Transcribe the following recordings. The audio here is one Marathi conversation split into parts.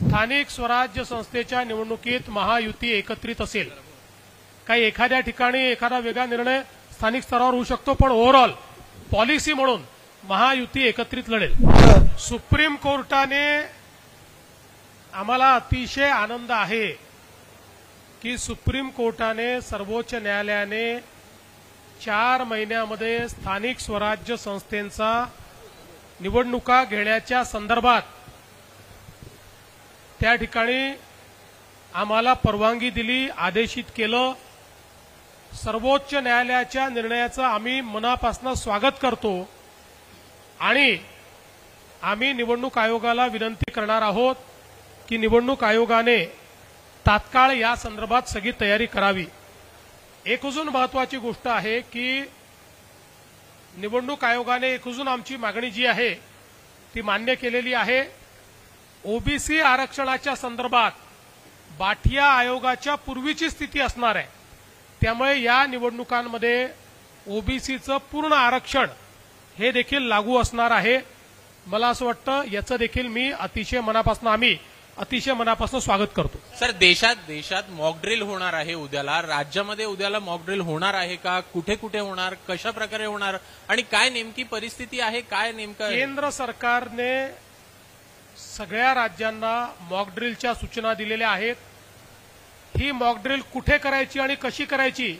स्थानिक स्वराज्य संस्थेच्या निवडणुकीत महायुती एकत्रित असेल। काही एखाद्या ठिकाणी एखादा वेगळा निर्णय स्थानिक स्तरावर होऊ शकतो, पण ओव्हरऑल पॉलिसी म्हणून महायुती एकत्रित लढेल। सुप्रीम कोर्टाने आम्हाला अतिशय आनंद आहे की सुप्रीम कोर्टाने सर्वोच्च न्यायालयाने 4 महिन्यामध्ये स्थानिक स्वराज्य संस्थेंचा निवडणुका घेण्याच्या संदर्भात त्या ठिकाणी आम्हाला परवानगी दिली, आदेशित केलं। सर्वोच्च न्यायालयाच्या निर्णयाचं आम्ही मनापासून स्वागत करतो आणि आम्ही निवडणूक आयोगाला विनंती करणार आहोत की निवडणूक आयोगाने तात्काळ या संदर्भात सगळी तयारी करावी। एक अजून महत्त्वाची गोष्ट आहे की निवडणूक आयोगाने एक अजून आमची मागणी जी आहे ती मान्य केलेली आहे। ओबीसी आरक्षणाच्या संदर्भात बाठिया आयोगाच्या पूर्वीची स्थिती असणार आहे, त्यामुळे या निवडणुकांमध्ये ओबीसीचं पूर्ण आरक्षण हे देखील लागू असणार आहे। मला असं वाटतं याचं देखील मी आम्ही अतिशय मनापासून स्वागत करतो। सर, देशात मॉक ड्रिल होणार आहे उद्याला, राज्यामध्ये उद्याला मॉक ड्रिल होणार आहे का? कुठे कुठे होणार, कशा प्रकारे होणार आणि काय नेमकी परिस्थिती आहे, काय नेमकं? केंद्र सरकारने सगळ्या राज्यांना मॉक ड्रिलच्या सूचना दिलेल्या आहेत। ही मॉक ड्रिल कुठे करायची आणि कशी करायची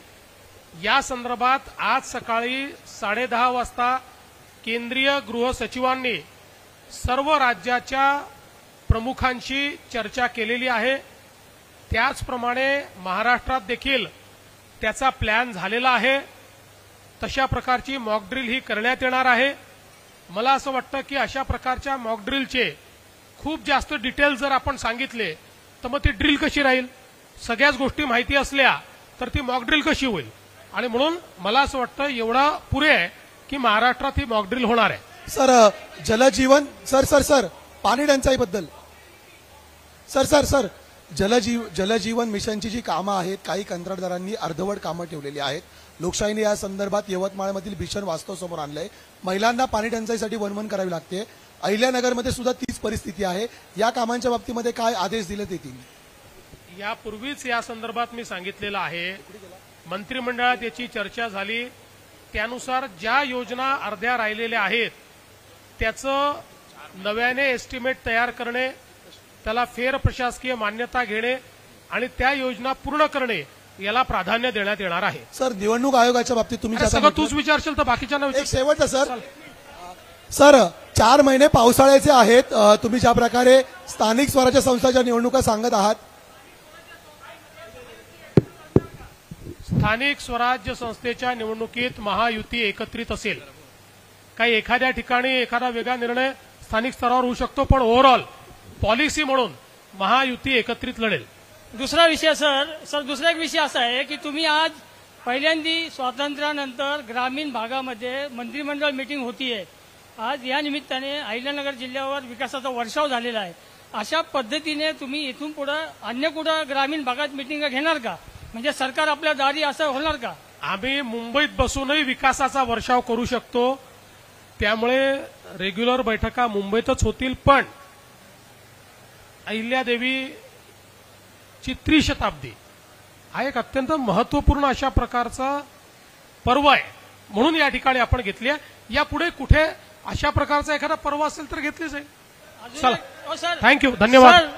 या संदर्भात आज सकाळी 10:30 वाजता केंद्रीय गृह सचिवांनी सर्व राज्याच्या प्रमुखांशी चर्चा केलेली आहे। त्याचप्रमाणे महाराष्ट्रात देखील त्याचा प्लॅन झालेला आहे। तशा प्रकारची मॉक ड्रिल ही करण्यात येणार आहे। मला असं वाटतं की अशा प्रकारच्या मॉक ड्रिलचे खूप जास्त डिटेल जर आपण सांगितले तर मग ती ड्रिल कशी राहील? सगळ्याच गोष्टी माहिती असल्या तर ती मॉक ड्रिल कशी होईल? आणि म्हणून मला असं वाटतं एवढा पुरे आहे की महाराष्ट्रात ही मॉक ड्रिल होणार आहे। सर, जलजीवन सर पाणी टंचाईबद्दल सर जलजीवन मिशनची जी कामं आहेत काही कंत्राटदारांनी अर्धवट कामं ठेवलेली आहेत। लोकशाहीने या संदर्भात यवतमाळमधील भीषण वास्तव समोर आणलंय। महिलांना पाणी टंचाईसाठी वणवण करावी लागते। अहिल्यानगरमध्ये सुद्धा तीच परिस्थिती आहे। या कामांच्या बाबतीमध्ये काय आदेश दिले येतील? यापूर्वीच या संदर्भात मी सांगितलेलं आहे, मंत्रिमंडळात याची चर्चा झाली। त्यानुसार ज्या योजना अर्ध्या राहिलेल्या आहेत त्याचं नव्याने एस्टिमेट तयार करणे, त्याला फेर प्रशासकीय मान्यता घेणे आणि त्या योजना पूर्ण करणे याला प्राधान्य देण्यात येणार आहे। सर, निवडणूक आयोगाच्या बाबतीत तुम्ही सगळं तूच विचारशील तर बाकीच्यांना एक शेवटचं सर 4 महिने पावसाळ्याचे आहेत। तुम्ही ज्या प्रकारे स्थानिक स्वराज्य संस्थांच्या निवडणुका सांगत आहात, स्थानिक स्वराज्य संस्थेच्या निवडणुकीत महायुती एकत्रित असेल। काही एखाद्या ठिकाणी एखादा वेगळा निर्णय स्थानिक स्तरावर होऊ शकतो, पण ओव्हरऑल पॉलिसी म्हणून महायुती एकत्रित लढेल। दुसरा विषय दुसरा एक विषय असा आहे की तुम्ही आज पहिल्यांदा स्वातंत्र्यानंतर ग्रामीण भागामध्ये मंत्रिमंडळ मीटिंग होतीये। आज या निमित्ताने अहिल्यानगर जिल्ह्यावर विकासाचा वर्षाव झालेला आहे। अशा पद्धतीने तुम्ही इथून पुढे अन्य कुठे ग्रामीण भागात मीटिंग घेणार का? म्हणजे सरकार आपल्या दारी असं होणार का? आम्ही मुंबईत बसूनही विकासाचा वर्षाव करू शकतो, त्यामुळे रेग्युलर बैठका मुंबईतच होतील। पण अहिल्यादेवीची त्रिशताब्दी हा एक अत्यंत महत्वपूर्ण अशा प्रकारचा पर्व आहे, म्हणून या ठिकाणी आपण घेतली आहे। यापुढे कुठे अशा प्रकारचा एखादा पर्व असेल तर घेतलीच आहे। चला, थँक्यू, धन्यवाद।